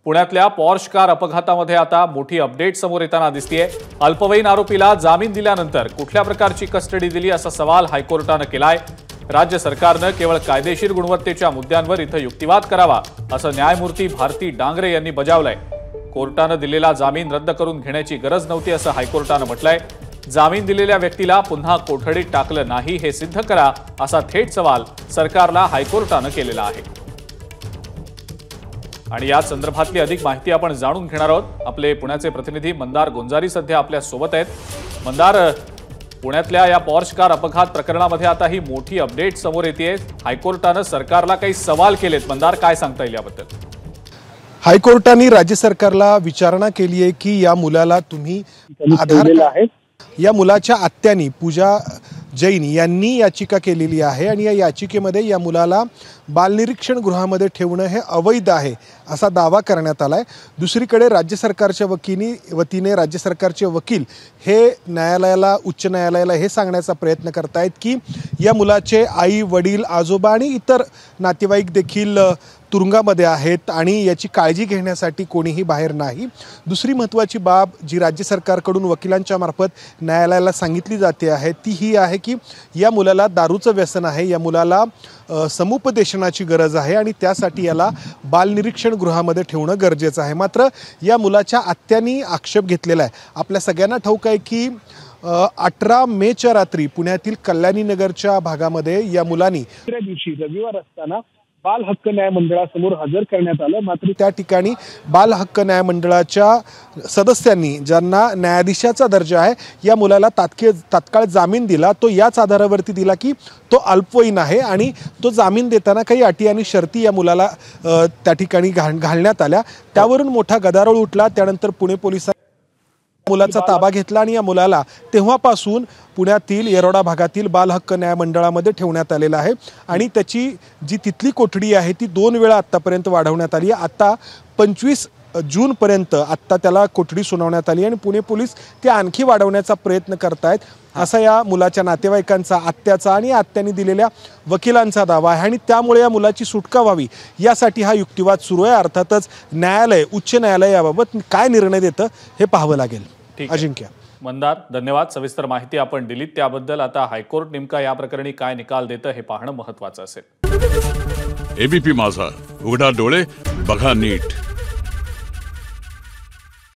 पुण्यातल्या Porsche car अपघातामध्ये आता मोठी अपडेट समोर येताना दिसतेय। अल्पवयीन आरोपीला जामीन दिल्यानंतर कुठल्या प्रकारची कस्टडी दिली असा सवाल हायकोर्टाने केलाय। राज्य सरकारने केवळ कायदेशीर गुणवत्तेच्या मुद्द्यांवर इथं युक्तिवाद करावा असं न्यायमूर्ती भारती डांगरे यांनी बजावलंय। कोर्टाने दिलेला जामीन रद्द करून घेण्याची गरज नव्हती असं हायकोर्टाने म्हटलंय। जामीन दिलेल्या व्यक्तीला पुन्हा कोठडीत टाकलं नाही हे सिद्ध करा असा थेट सवाल सरकारला हायकोर्टाने केलेला आहे। आणि या संदर्भातली अधिक माहिती आपण जाणून घेणार आहोत। आपले पुण्याचे प्रतिनिधी मंदार गोंजारी सध्या आपल्या सोबत आहेत। मंदार, पुण्यातल्या या पॉर्श कार अपघात प्रकरणामध्ये आता ही मोठी अपडेट समोर येतेय। हायकोर्टाने सरकारला काही सवाल केलेत। मंदार, काय सांगता येईल याबद्दल? हायकोर्टाने राज्य सरकारला विचारणा केली आहे की या मुलाला तुम्ही आधार या मुलाच्या आत्यानी पूजा जैन यांनी याचिका केलेली आहे आणि या याचिकेमध्ये या मुलाला बालनिरीक्षण गृहामध्ये ठेवणं हे अवैध आहे असा दावा करण्यात आलाय। दुसरीकडे राज्य सरकारच्या वतीने राज्य सरकारचे वकील हे न्यायालयाला उच्च न्यायालयाला हे सांगण्याचा प्रयत्न करतायत की या मुलाचे आई वडील आजोबा आणि इतर नातेवाईक देखील तुरुंगामध्ये आहेत आणि याची काळजी घेण्यासाठी कोणीही बाहेर नाही। दुसरी महत्त्वाची बाब जी राज्य सरकारकडून वकिलांच्या मार्फत न्यायालयाला सांगितली जाते आहे ती ही आहे की या मुलाला दारूचं व्यसन आहे, या मुलाला समुपदेशनाची गरज आहे आणि त्यासाठी याला बालनिरीक्षण गृहामध्ये ठेवणं गरजेचं आहे। मात्र या मुलाच्या आत्यांनी आक्षेप घेतलेला आहे। आपल्या सगळ्यांना ठाऊक आहे की 18 मेच्या रात्री पुण्यातील कल्याणी नगरच्या भागामध्ये या मुलांनी दिवशी रविवार असताना बाल हक्क न्याय मंडळासमोर हजर करण्यात आलं। मात्र त्या ठिकाणी बाल हक्क न्याय मंडळाच्या सदस्यांनी, ज्यांना न्यायाधीशाचा दर्जा आहे, या मुलाला तात्काळ जामीन दिला। तो याच आधारावरती दिला की तो अल्पवयीन आहे आणि तो जामीन देताना काही अटी आणि शर्ती या मुलाला त्या ठिकाणी घालण्यात आल्या। त्यावरून मोठा गदारोळ उठला। त्यानंतर पुणे पोलिसांनी मुलाचा ताबा घेतला आणि या मुलाला तेव्हापासून पुण्यातील येरवडा भागातील बाल हक्क न्याय मंडळामध्ये ठेवण्यात आलेला आहे आणि त्याची जी तिथली कोठडी आहे ती 2 वेळा आतापर्यंत वाढवण्यात आली आहे। आता 25 जूनपर्यंत आत्ता त्याला कोठडी सुनावण्यात आली आणि पुणे पोलीस ते आणखी वाढवण्याचा प्रयत्न करतायत असा या मुलाच्या नातेवाईकांचा, आत्याचा आणि आत्यांनी दिलेल्या वकिलांचा दावा आहे आणि त्यामुळे या मुलाची सुटका व्हावी यासाठी हा युक्तिवाद सुरू आहे। अर्थातच न्यायालय, उच्च न्यायालय याबाबत काय निर्णय देतं हे पाहावं लागेल। अजिंक्य, मंदार, धन्यवाद। सविस्तर माहिती आपण दिलीत त्याबद्दल। आता हायकोर्ट नेमका या प्रकरणी काय निकाल देतं हे पाहणं महत्त्वाचं असेल। एबीपी माझा, उघडा डोळे बघा नीट।